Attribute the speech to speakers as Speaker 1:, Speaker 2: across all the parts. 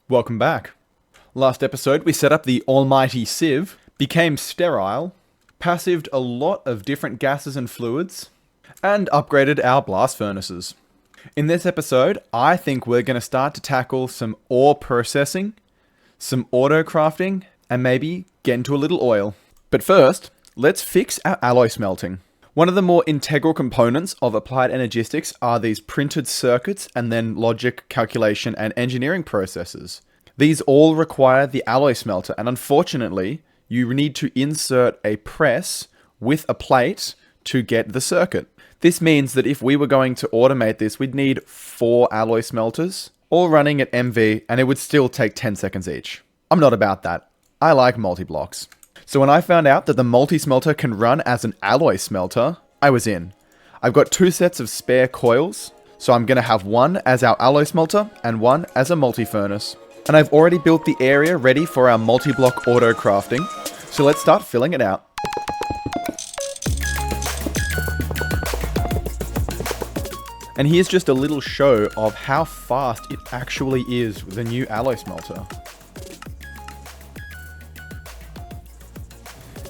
Speaker 1: Welcome back. Last episode, we set up the almighty sieve, became sterile, passived a lot of different gases and fluids, and upgraded our blast furnaces. In this episode, I think we're going to start to tackle some ore processing, some auto crafting, and maybe get into a little oil. But first, let's fix our alloy smelting. One of the more integral components of applied energistics are these printed circuits and then logic, calculation, and engineering processes. These all require the alloy smelter, and unfortunately, you need to insert a press with a plate to get the circuit. This means that if we were going to automate this, we'd need 4 alloy smelters, all running at MV, and it would still take 10 seconds each. I'm not about that. I like multi-blocks. So when I found out that the multi-smelter can run as an alloy smelter, I was in. I've got 2 sets of spare coils, so I'm going to have one as our alloy smelter and one as a multi-furnace. And I've already built the area ready for our multi-block auto crafting, so let's start filling it out. And here's just a little show of how fast it actually is with the new alloy smelter.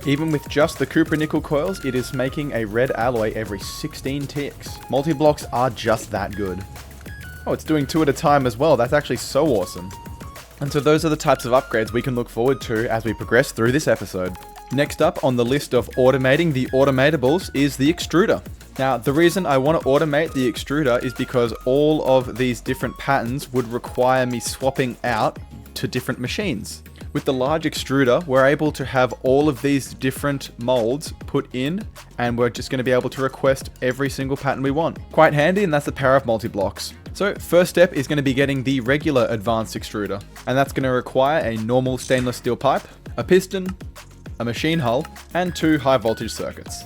Speaker 1: Even with just the copper nickel coils, it is making a red alloy every 16 ticks. Multi-blocks are just that good. Oh, it's doing 2 at a time as well. That's actually so awesome. And so those are the types of upgrades we can look forward to as we progress through this episode. Next up on the list of automating the automatables is the extruder. Now, the reason I want to automate the extruder is because all of these different patterns would require me swapping out to different machines. With the large extruder, we're able to have all of these different molds put in, and we're just going to be able to request every single pattern we want. Quite handy, and that's the power of multi-blocks. So first step is going to be getting the regular advanced extruder, and that's going to require a normal stainless steel pipe, a piston, a machine hull, and 2 high voltage circuits.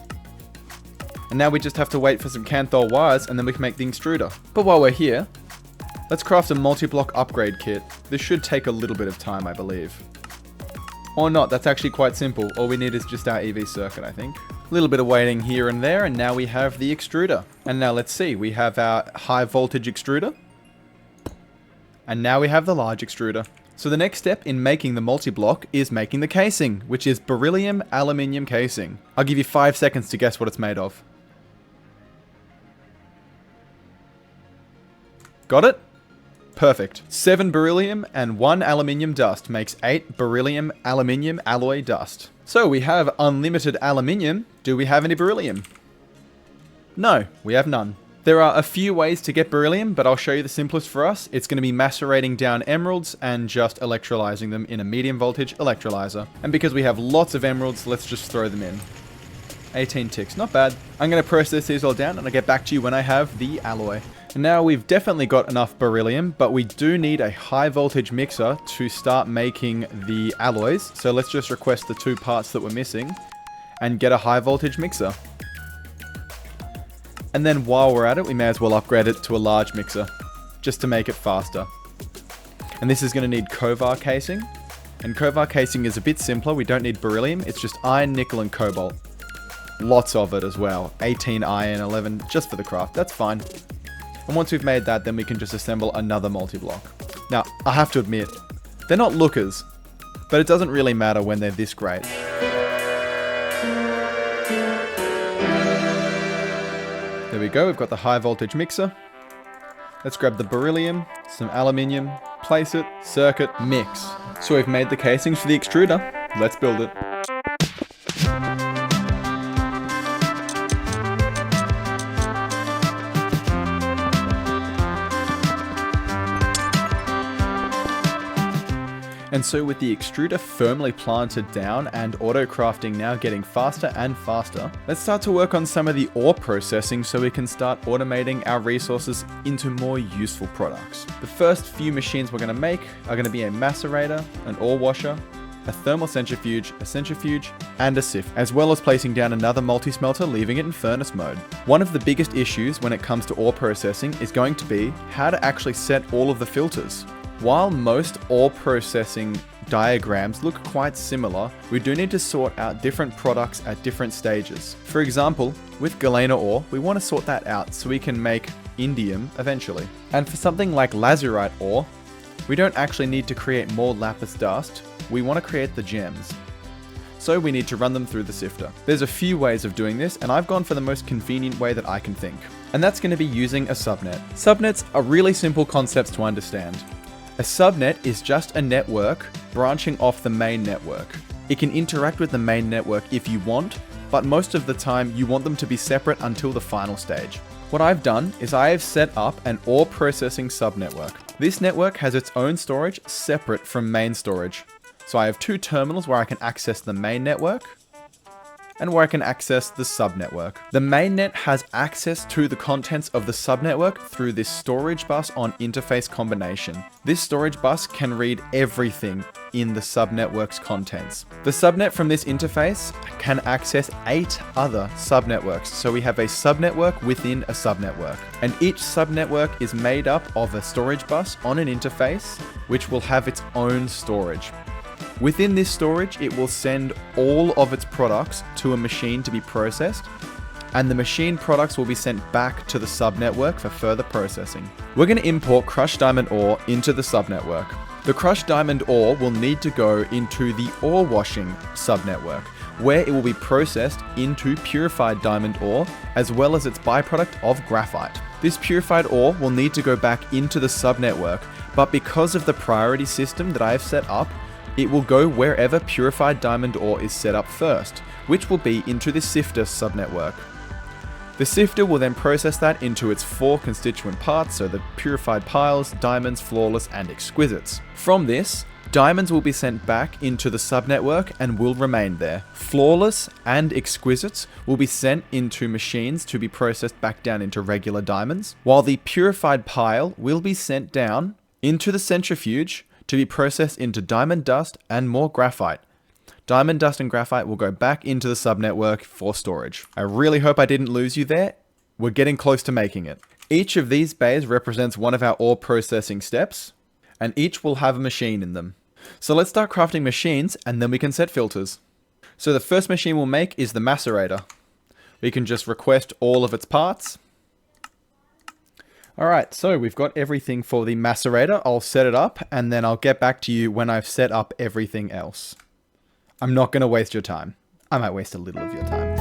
Speaker 1: And now we just have to wait for some Canthol wires, and then we can make the extruder. But while we're here, let's craft a multi-block upgrade kit. This should take a little bit of time, I believe. Or not, that's actually quite simple. All we need is just our EV circuit, I think. A little bit of waiting here and there, and now we have the extruder. And now let's see, we have our high voltage extruder. And now we have the large extruder. So the next step in making the multi-block is making the casing, which is beryllium aluminium casing. I'll give you 5 seconds to guess what it's made of. Got it? Perfect. 7 beryllium and 1 aluminium dust makes 8 beryllium aluminium alloy dust. So we have unlimited aluminium. Do we have any beryllium? No, we have none. There are a few ways to get beryllium, but I'll show you the simplest for us. It's going to be macerating down emeralds and just electrolyzing them in a medium voltage electrolyzer. And because we have lots of emeralds, let's just throw them in. 18 ticks, not bad. I'm going to process these all down and I'll get back to you when I have the alloy. And now we've definitely got enough beryllium, but we do need a high voltage mixer to start making the alloys. So let's just request the 2 parts that we're missing and get a high voltage mixer. And then while we're at it, we may as well upgrade it to a large mixer just to make it faster. And this is going to need Kovar casing. And Kovar casing is a bit simpler. We don't need beryllium. It's just iron, nickel, and cobalt. Lots of it as well. 18 iron, 11 just for the craft. That's fine. And once we've made that, then we can just assemble another multi-block. Now, I have to admit, they're not lookers, but it doesn't really matter when they're this great. There we go, we've got the high voltage mixer. Let's grab the beryllium, some aluminium, place it, circuit, mix. So we've made the casings for the extruder. Let's build it. And so with the extruder firmly planted down and auto crafting now getting faster and faster, let's start to work on some of the ore processing so we can start automating our resources into more useful products. The first few machines we're going to make are going to be a macerator, an ore washer, a thermal centrifuge, and a sieve, as well as placing down another multi-smelter, leaving it in furnace mode. One of the biggest issues when it comes to ore processing is going to be how to actually set all of the filters. While most ore processing diagrams look quite similar, we do need to sort out different products at different stages. For example, with galena ore, we want to sort that out so we can make indium eventually. And for something like lazurite ore, We don't actually need to create more lapis dust, we want to create the gems. So we need to run them through the sifter. There's a few ways of doing this, and I've gone for the most convenient way that I can think. And that's going to be using a subnet. Subnets are really simple concepts to understand. A subnet is just a network branching off the main network. It can interact with the main network if you want, but most of the time you want them to be separate until the final stage. What I've done is I have set up an ore processing subnetwork. This network has its own storage separate from main storage. So I have two terminals where I can access the main network and where I can access the subnetwork. The mainnet has access to the contents of the subnetwork through this storage bus on interface combination. This storage bus can read everything in the subnetwork's contents. The subnet from this interface can access 8 other subnetworks. So we have a subnetwork within a subnetwork. And each subnetwork is made up of a storage bus on an interface, which will have its own storage. Within this storage, it will send all of its products to a machine to be processed, and the machine products will be sent back to the subnetwork for further processing. We're going to import crushed diamond ore into the subnetwork. The crushed diamond ore will need to go into the ore washing subnetwork, where it will be processed into purified diamond ore, as well as its byproduct of graphite. This purified ore will need to go back into the subnetwork, but because of the priority system that I have set up, it will go wherever purified diamond ore is set up first, which will be into the sifter subnetwork. The sifter will then process that into its 4 constituent parts, so the purified piles, diamonds, flawless, and exquisites. From this, diamonds will be sent back into the subnetwork and will remain there. Flawless and exquisites will be sent into machines to be processed back down into regular diamonds, while the purified pile will be sent down into the centrifuge to be processed into diamond dust and more graphite. Diamond dust and graphite will go back into the subnetwork for storage. I really hope I didn't lose you there. We're getting close to making it. Each of these bays represents one of our ore processing steps, and each will have a machine in them. So let's start crafting machines, and then we can set filters. So the first machine we'll make is the macerator. We can just request all of its parts. Alright, so we've got everything for the macerator. I'll set it up, and then I'll get back to you when I've set up everything else. I'm not going to waste your time. I might waste a little of your time.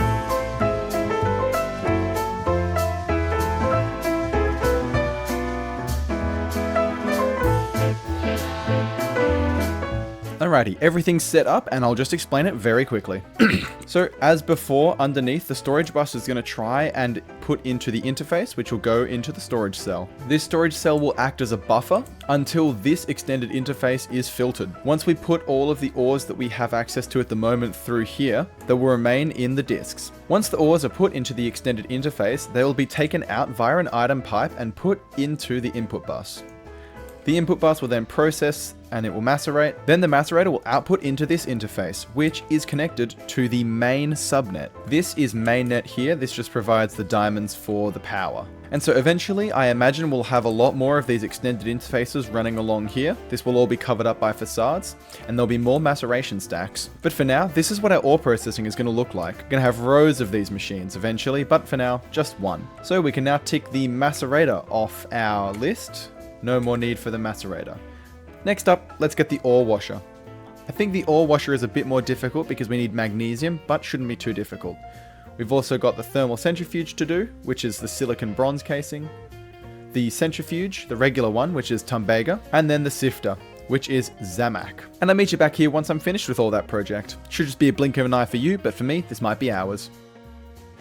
Speaker 1: Alrighty, everything's set up, and I'll just explain it very quickly. So, as before, underneath, the storage bus is going to try and put into the interface, which will go into the storage cell. This storage cell will act as a buffer until this extended interface is filtered. Once we put all of the ores that we have access to at the moment through here, they will remain in the disks. Once the ores are put into the extended interface, they will be taken out via an item pipe and put into the input bus. The input bus will then process and it will macerate. Then the macerator will output into this interface, which is connected to the main subnet. This is mainnet here. This just provides the diamonds for the power. And so eventually, I imagine we'll have a lot more of these extended interfaces running along here. This will all be covered up by facades, and there'll be more maceration stacks. But for now, this is what our ore processing is going to look like. We're going to have rows of these machines eventually, but for now, just one. So we can now tick the macerator off our list. No more need for the macerator. Next up, let's get the ore washer. I think the ore washer is a bit more difficult because we need magnesium, but shouldn't be too difficult. We've also got the thermal centrifuge to do, which is the silicon bronze casing, the centrifuge, the regular one, which is Tumbaga, and then the sifter, which is Zamak. And I'll meet you back here once I'm finished with all that project. Should just be a blink of an eye for you, but for me, this might be hours.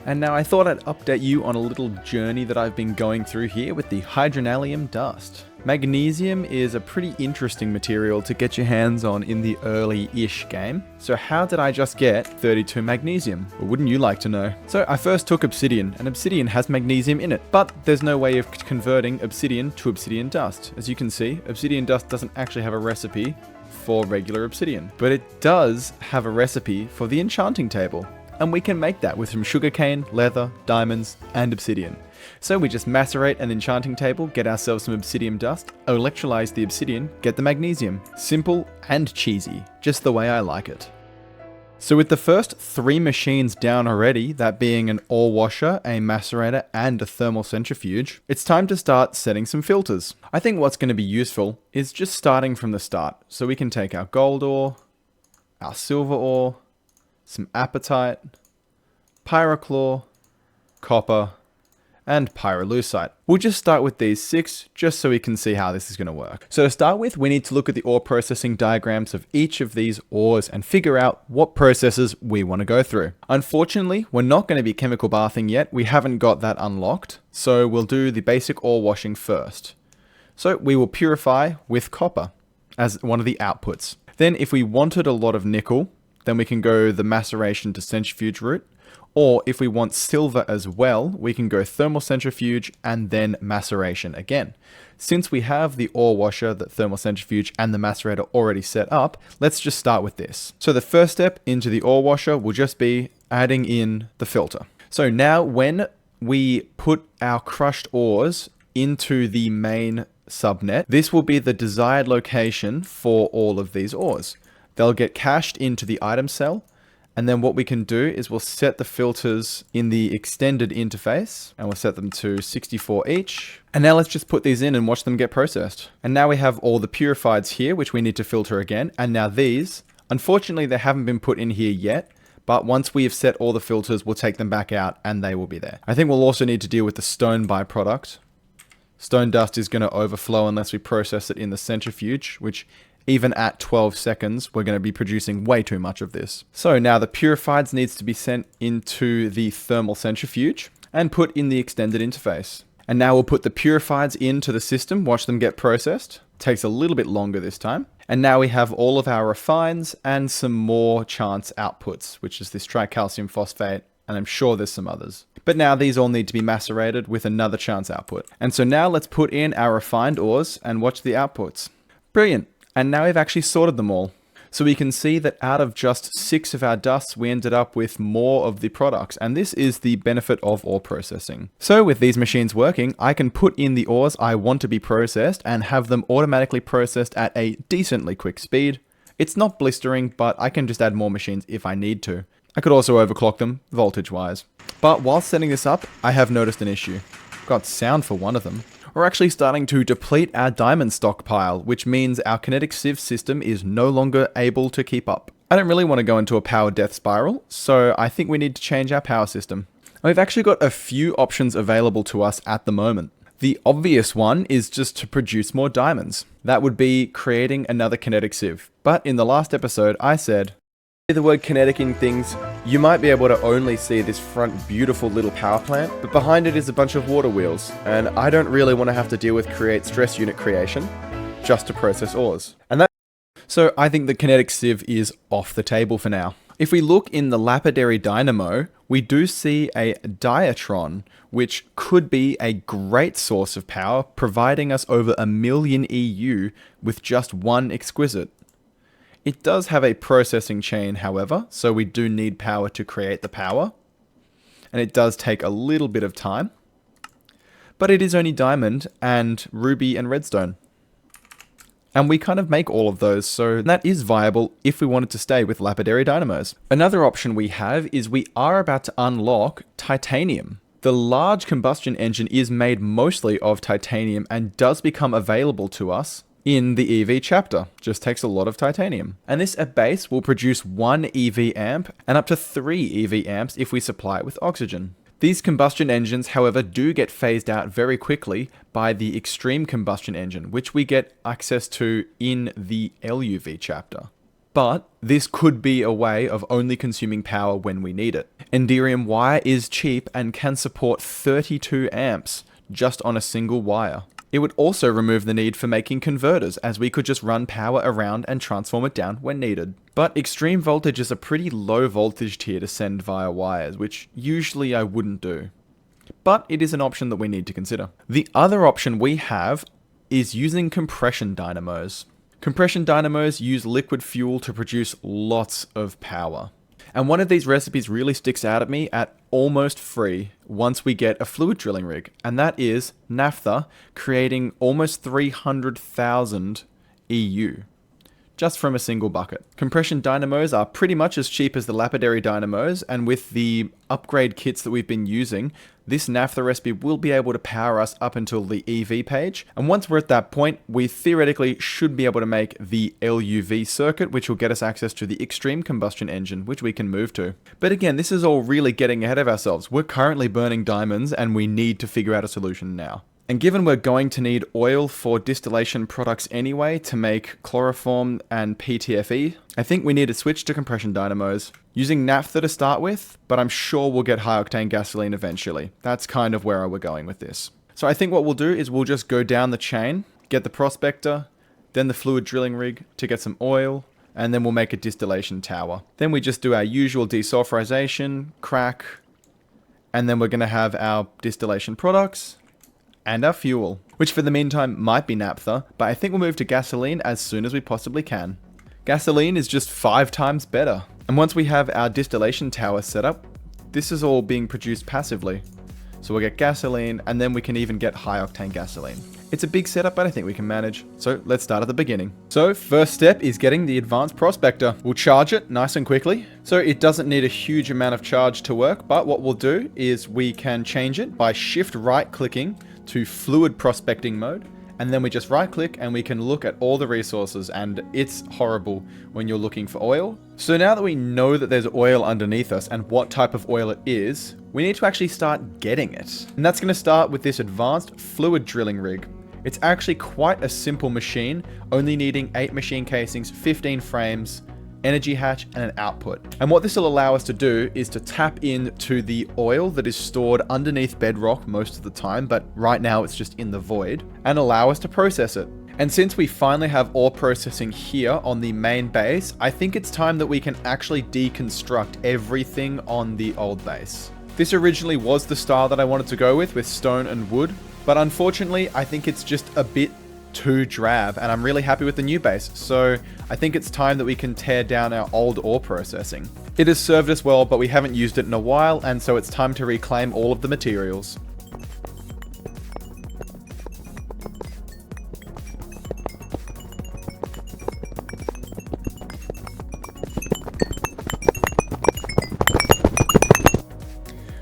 Speaker 1: And now I thought I'd update you on a little journey that I've been going through here with the hydronallium dust. Magnesium is a pretty interesting material to get your hands on in the early-ish game. So how did I just get 32 magnesium? Well, wouldn't you like to know? So I first took obsidian, and obsidian has magnesium in it, but there's no way of converting obsidian to obsidian dust. As you can see, obsidian dust doesn't actually have a recipe for regular obsidian, but it does have a recipe for the enchanting table. And we can make that with some sugarcane, leather, diamonds, and obsidian. So we just macerate an enchanting table, get ourselves some obsidian dust, electrolyze the obsidian, get the magnesium. Simple and cheesy, just the way I like it. So with the first 3 machines down already, that being an ore washer, a macerator, and a thermal centrifuge, it's time to start setting some filters. I think what's going to be useful is just starting from the start. So we can take our gold ore, our silver ore, some apatite, pyrochlore, copper, and pyrolusite. We'll just start with these 6 just so we can see how this is going to work. So to start with, we need to look at the ore processing diagrams of each of these ores and figure out what processes we want to go through. Unfortunately, we're not going to be chemical bathing yet. We haven't got that unlocked. So we'll do the basic ore washing first. So we will purify with copper as one of the outputs. Then if we wanted a lot of nickel, then we can go the maceration to centrifuge route. Or if we want silver as well, we can go thermal centrifuge and then maceration again. Since we have the ore washer, the thermal centrifuge, and the macerator already set up, let's just start with this. So the first step into the ore washer will just be adding in the filter. So now when we put our crushed ores into the main subnet, this will be the desired location for all of these ores. They'll get cached into the item cell. And then what we can do is we'll set the filters in the extended interface and we'll set them to 64 each. And now let's just put these in and watch them get processed. And now we have all the purifieds here, which we need to filter again. And now these, unfortunately, they haven't been put in here yet. But once we have set all the filters, we'll take them back out and they will be there. I think we'll also need to deal with the stone byproduct. Stone dust is going to overflow unless we process it in the centrifuge, which even at 12 seconds, we're going to be producing way too much of this. So now the purifieds needs to be sent into the thermal centrifuge and put in the extended interface. And now we'll put the purifieds into the system, watch them get processed. Takes a little bit longer this time. And now we have all of our refines and some more chance outputs, which is this tricalcium phosphate, and I'm sure there's some others. But now these all need to be macerated with another chance output. And so now let's put in our refined ores and watch the outputs. Brilliant. And now we've actually sorted them all. So we can see that out of just 6 of our dusts, we ended up with more of the products. And this is the benefit of ore processing. So with these machines working, I can put in the ores I want to be processed and have them automatically processed at a decently quick speed. It's not blistering, but I can just add more machines if I need to. I could also overclock them voltage-wise. But while setting this up, I have noticed an issue. Got sound for one of them. We're actually starting to deplete our diamond stockpile, which means our kinetic sieve system is no longer able to keep up. I don't really want to go into a power death spiral, so I think we need to change our power system. We've actually got a few options available to us at the moment. The obvious one is just to produce more diamonds. That would be creating another kinetic sieve. But in the last episode, I said, the word kinetic in things, you might be able to only see this front beautiful little power plant, but behind it is a bunch of water wheels, and I don't really want to have to deal with create stress unit creation just to process ores. So I think the kinetic sieve is off the table for now. If we look in the lapidary dynamo, we do see a diatron, which could be a great source of power, providing us over 1 million EU with just one exquisite. It does have a processing chain, however, so we do need power to create the power. And it does take a little bit of time. But it is only diamond and ruby and redstone. And we kind of make all of those, so that is viable if we wanted to stay with lapidary dynamos. Another option we have is we are about to unlock titanium. The large combustion engine is made mostly of titanium and does become available to us in the EV chapter. Just takes a lot of titanium. And this at base will produce 1 EV amp and up to 3 EV amps if we supply it with oxygen. These combustion engines, however, do get phased out very quickly by the extreme combustion engine, which we get access to in the LUV chapter. But this could be a way of only consuming power when we need it. Enderium wire is cheap and can support 32 amps just on a single wire. It would also remove the need for making converters, as we could just run power around and transform it down when needed. But extreme voltage is a pretty low voltage tier to send via wires, which usually I wouldn't do. But it is an option that we need to consider. The other option we have is using compression dynamos. Compression dynamos use liquid fuel to produce lots of power. And one of these recipes really sticks out at me at almost free once we get a fluid drilling rig, and that is naphtha creating almost 300,000 EU. just from a single bucket. Compression dynamos are pretty much as cheap as the lapidary dynamos, and with the upgrade kits that we've been using, this naphtha recipe will be able to power us up until the EV page. And once we're at that point, we theoretically should be able to make the LUV circuit, which will get us access to the extreme combustion engine, which we can move to. But again, this is all really getting ahead of ourselves. We're currently burning diamonds and we need to figure out a solution now. And given we're going to need oil for distillation products anyway to make chloroform and PTFE, I think we need to switch to compression dynamos. Using naphtha to start with, but I'm sure we'll get high octane gasoline eventually. That's kind of where we're going with this. So I think what we'll do is we'll just go down the chain, get the prospector, then the fluid drilling rig to get some oil, and then we'll make a distillation tower. Then we just do our usual desulfurization, crack, and then we're going to have our distillation products and our fuel, which for the meantime might be naphtha, but I think we'll move to gasoline as soon as we possibly can. Gasoline is just 5 times better. And once we have our distillation tower set up, this is all being produced passively. So we'll get gasoline, and then we can even get high octane gasoline. It's a big setup, but I think we can manage. So let's start at the beginning. So first step is getting the advanced prospector. We'll charge it nice and quickly. So it doesn't need a huge amount of charge to work, but what we'll do is we can change it by shift right clicking to fluid prospecting mode, and then we just right click and we can look at all the resources, and it's horrible when you're looking for oil. So now that we know that there's oil underneath us and what type of oil it is, we need to actually start getting it. And that's going to start with this advanced fluid drilling rig. It's actually quite a simple machine, only needing 8 machine casings, 15 frames, energy hatch, and an output. And what this will allow us to do is to tap into the oil that is stored underneath bedrock most of the time, but right now it's just in the void, and allow us to process it. And since we finally have ore processing here on the main base, I think it's time that we can actually deconstruct everything on the old base. This originally was the style that I wanted to go with stone and wood, but unfortunately I think it's just a bit too drab, and I'm really happy with the new base, so I think it's time that we can tear down our old ore processing. It has served us well, but we haven't used it in a while, and so it's time to reclaim all of the materials.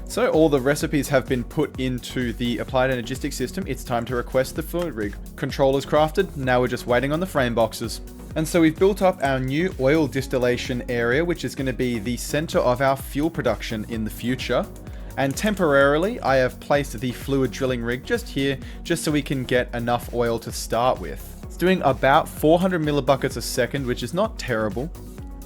Speaker 1: So all the recipes have been put into the applied energistic system. It's time to request the fluid rig. Controllers crafted, now we're just waiting on the frame boxes. And so we've built up our new oil distillation area, which is going to be the center of our fuel production in the future. And temporarily, I have placed the fluid drilling rig just here, just so we can get enough oil to start with. It's doing about 400 millibuckets a second, which is not terrible,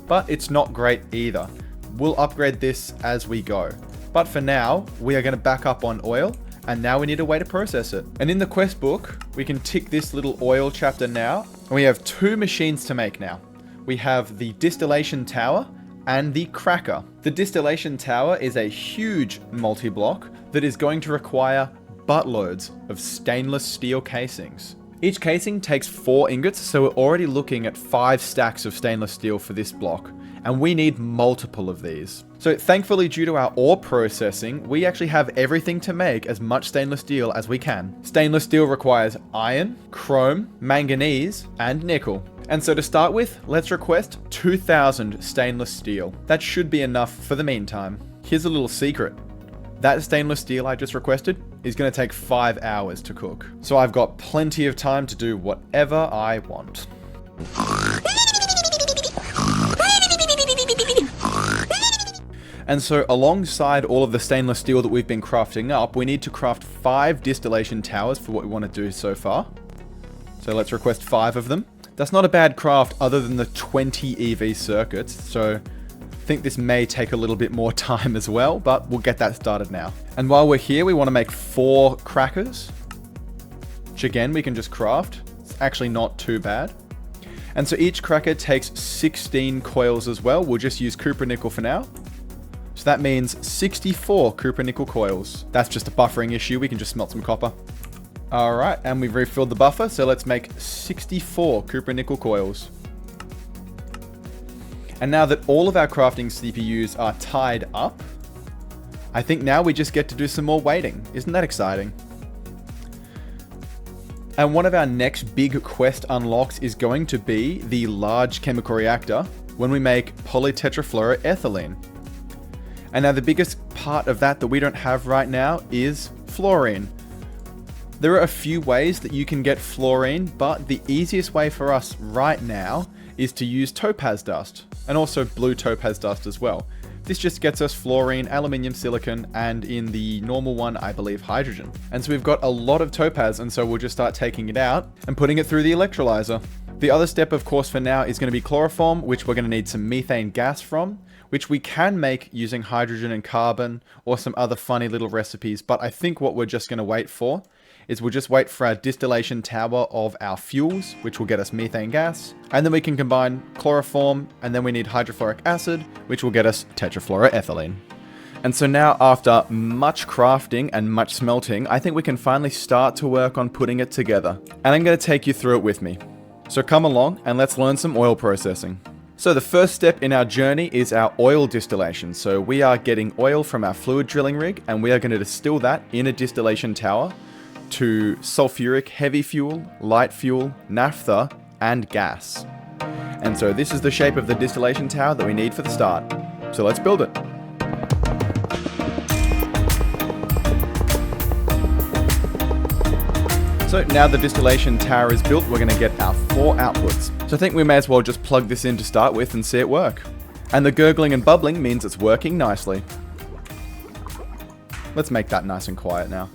Speaker 1: but it's not great either. We'll upgrade this as we go. But for now, we are going to back up on oil, and now we need a way to process it. And in the quest book, we can tick this little oil chapter now, and we have 2 machines to make now. We have the distillation tower and the cracker. The distillation tower is a huge multi-block that is going to require buttloads of stainless steel casings. Each casing takes 4 ingots, so we're already looking at 5 stacks of stainless steel for this block, and we need multiple of these. So thankfully, due to our ore processing, we actually have everything to make as much stainless steel as we can. Stainless steel requires iron, chrome, manganese, and nickel. And so to start with, let's request 2,000 stainless steel. That should be enough for the meantime. Here's a little secret. That stainless steel I just requested is going to take 5 hours to cook. So I've got plenty of time to do whatever I want. And so alongside all of the stainless steel that we've been crafting up, we need to craft 5 distillation towers for what we want to do so far. So let's request 5 of them. That's not a bad craft other than the 20 EV circuits. So I think this may take a little bit more time as well, but we'll get that started now. And while we're here, we want to make 4 crackers, which again, we can just craft. It's actually not too bad. And so each cracker takes 16 coils as well. We'll just use copper nickel for now. So that means 64 copper nickel coils. That's just a buffering issue. We can just smelt some copper. All right, and we've refilled the buffer. So let's make 64 copper nickel coils. And now that all of our crafting CPUs are tied up, I think now we just get to do some more waiting. Isn't that exciting? And one of our next big quest unlocks is going to be the large chemical reactor when we make polytetrafluoroethylene. And now the biggest part of that we don't have right now is fluorine. There are a few ways that you can get fluorine, but the easiest way for us right now is to use topaz dust, and also blue topaz dust as well. This just gets us fluorine, aluminium, silicon, and in the normal one, I believe, hydrogen. And so we've got a lot of topaz, and so we'll just start taking it out and putting it through the electrolyzer. The other step, of course, for now is going to be chloroform, which we're going to need some methane gas from, which we can make using hydrogen and carbon or some other funny little recipes. But I think what we're just going to wait for is we'll just wait for our distillation tower of our fuels, which will get us methane gas. And then we can combine chloroform, and then we need hydrofluoric acid, which will get us tetrafluoroethylene. And so now, after much crafting and much smelting, I think we can finally start to work on putting it together. And I'm going to take you through it with me. So come along and let's learn some oil processing. So the first step in our journey is our oil distillation. So we are getting oil from our fluid drilling rig, and we are going to distill that in a distillation tower to sulfuric heavy fuel, light fuel, naphtha, and gas. And so this is the shape of the distillation tower that we need for the start. So let's build it. So now the distillation tower is built, we're going to get our 4 outputs. So I think we may as well just plug this in to start with and see it work. And the gurgling and bubbling means it's working nicely. Let's make that nice and quiet now.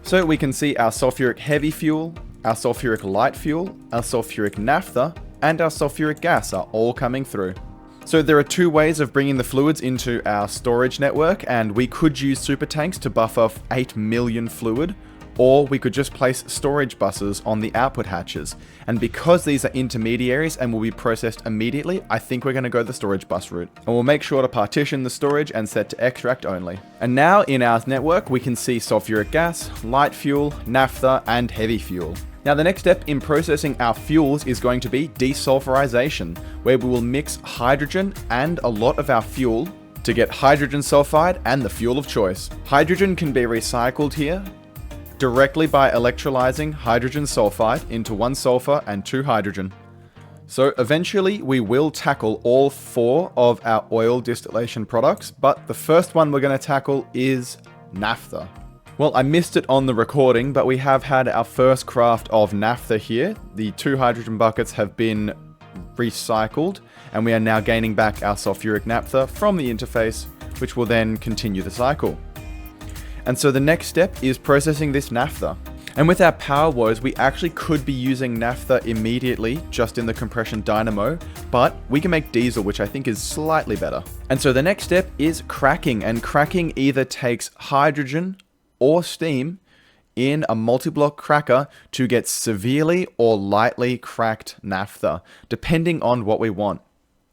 Speaker 1: So we can see our sulfuric heavy fuel, our sulfuric light fuel, our sulfuric naphtha, and our sulfuric gas are all coming through. So there are 2 ways of bringing the fluids into our storage network, and we could use super tanks to buffer off 8 million fluid, or we could just place storage buses on the output hatches. And because these are intermediaries and will be processed immediately, I think we're going to go the storage bus route. And we'll make sure to partition the storage and set to extract only. And now in our network, we can see sulfuric gas, light fuel, naphtha, and heavy fuel. Now the next step in processing our fuels is going to be desulfurization, where we will mix hydrogen and a lot of our fuel to get hydrogen sulfide and the fuel of choice. Hydrogen can be recycled here directly by electrolyzing hydrogen sulfide into 1 sulfur and 2 hydrogen. So eventually we will tackle all 4 of our oil distillation products, but the first one we're going to tackle is naphtha. Well, I missed it on the recording, but we have had our first craft of naphtha here. The 2 hydrogen buckets have been recycled, and we are now gaining back our sulfuric naphtha from the interface, which will then continue the cycle. And so the next step is processing this naphtha. And with our power woes, we actually could be using naphtha immediately just in the compression dynamo, but we can make diesel, which I think is slightly better. And so the next step is cracking, and cracking either takes hydrogen or steam in a multi-block cracker to get severely or lightly cracked naphtha, depending on what we want.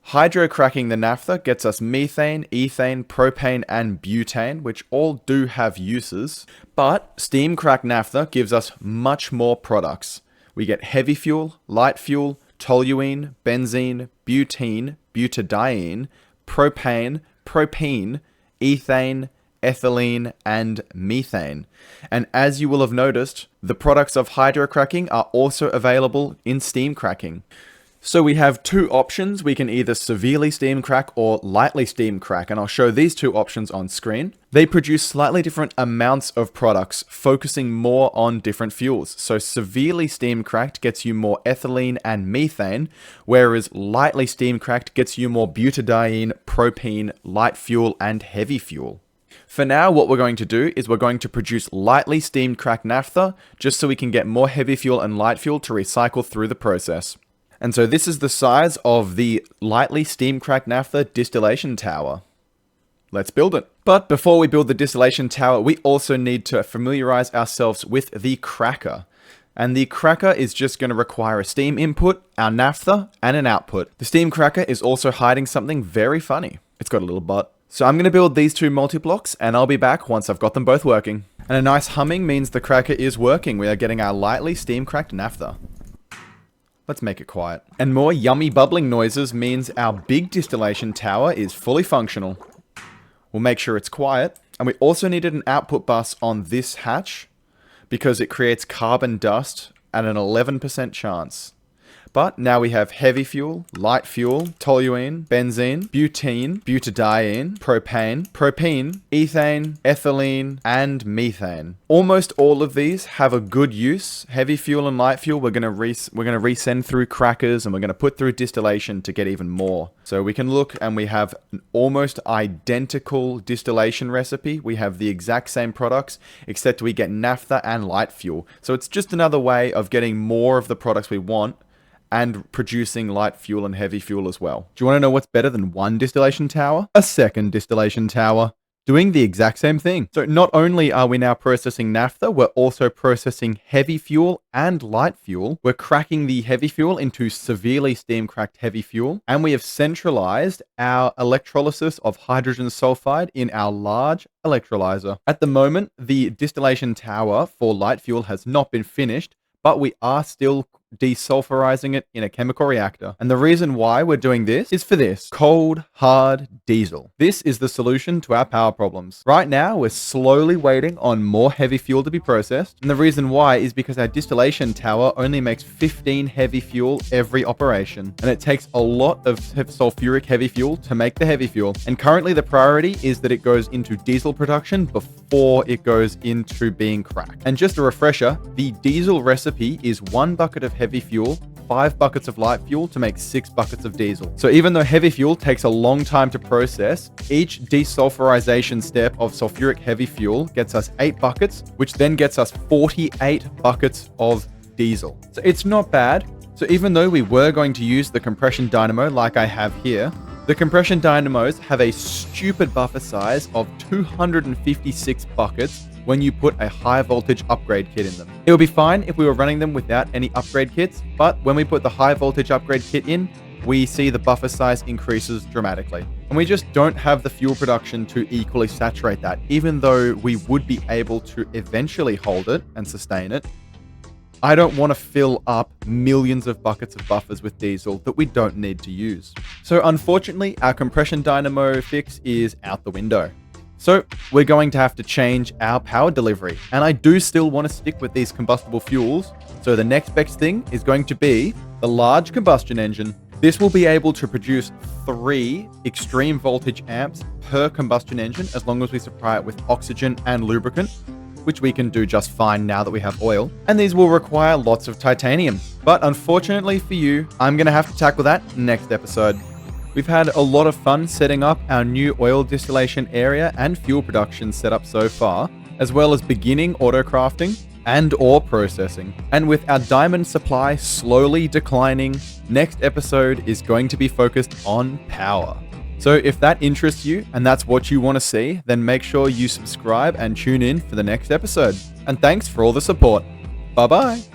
Speaker 1: Hydrocracking the naphtha gets us methane, ethane, propane, and butane, which all do have uses, but steam cracked naphtha gives us much more products. We get heavy fuel, light fuel, toluene, benzene, butene, butadiene, propane, propene, ethane, ethylene, and methane. And as you will have noticed, the products of hydrocracking are also available in steam cracking. So we have 2 options. We can either severely steam crack or lightly steam crack, and I'll show these 2 options on screen. They produce slightly different amounts of products, focusing more on different fuels. So severely steam cracked gets you more ethylene and methane, whereas lightly steam cracked gets you more butadiene, propene, light fuel, and heavy fuel. For now, what we're going to do is we're going to produce lightly steam cracked naphtha, just so we can get more heavy fuel and light fuel to recycle through the process. And so this is the size of the lightly steam cracked naphtha distillation tower. Let's build it. But before we build the distillation tower, we also need to familiarize ourselves with the cracker. And the cracker is just going to require a steam input, our naphtha, and an output. The steam cracker is also hiding something very funny. It's got a little butt. So I'm going to build these 2 multi-blocks, and I'll be back once I've got them both working. And a nice humming means the cracker is working. We are getting our lightly steam cracked naphtha. Let's make it quiet. And more yummy bubbling noises means our big distillation tower is fully functional. We'll make sure it's quiet. And we also needed an output bus on this hatch, because it creates carbon dust at an 11% chance. But now we have heavy fuel, light fuel, toluene, benzene, butene, butadiene, propane, propene, ethane, ethylene, and methane. Almost all of these have a good use. Heavy fuel and light fuel, we're gonna resend through crackers, and we're gonna put through distillation to get even more. So we can look, and we have an almost identical distillation recipe. We have the exact same products, except we get naphtha and light fuel. So it's just another way of getting more of the products we want and producing light fuel and heavy fuel as well. Do you want to know what's better than one distillation tower? A second distillation tower, doing the exact same thing. So not only are we now processing naphtha, we're also processing heavy fuel and light fuel. We're cracking the heavy fuel into severely steam cracked heavy fuel, and we have centralized our electrolysis of hydrogen sulfide in our large electrolyzer. At the moment, the distillation tower for light fuel has not been finished, but we are still desulfurizing it in a chemical reactor. And the reason why we're doing this is for this: cold, hard diesel. This is the solution to our power problems. Right now, we're slowly waiting on more heavy fuel to be processed. And the reason why is because our distillation tower only makes 15 heavy fuel every operation. And it takes a lot of sulfuric heavy fuel to make the heavy fuel. And currently the priority is that it goes into diesel production before it goes into being cracked. And just a refresher, the diesel recipe is 1 bucket of heavy fuel, 5 buckets of light fuel to make 6 buckets of diesel. So even though heavy fuel takes a long time to process, each desulfurization step of sulfuric heavy fuel gets us 8 buckets, which then gets us 48 buckets of diesel. So it's not bad. So even though we were going to use the compression dynamo like I have here, the compression dynamos have a stupid buffer size of 256 buckets when you put a high voltage upgrade kit in them. It would be fine if we were running them without any upgrade kits, but when we put the high voltage upgrade kit in, we see the buffer size increases dramatically. And we just don't have the fuel production to equally saturate that, even though we would be able to eventually hold it and sustain it. I don't want to fill up millions of buckets of buffers with diesel that we don't need to use. So unfortunately, our compression dynamo fix is out the window. So we're going to have to change our power delivery. And I do still want to stick with these combustible fuels. So the next best thing is going to be the large combustion engine. This will be able to produce 3 extreme voltage amps per combustion engine, as long as we supply it with oxygen and lubricant, which we can do just fine now that we have oil. And these will require lots of titanium. But unfortunately for you, I'm going to have to tackle that next episode. We've had a lot of fun setting up our new oil distillation area and fuel production setup so far, as well as beginning autocrafting and ore processing. And with our diamond supply slowly declining, next episode is going to be focused on power. So if that interests you and that's what you want to see, then make sure you subscribe and tune in for the next episode. And thanks for all the support. Bye bye.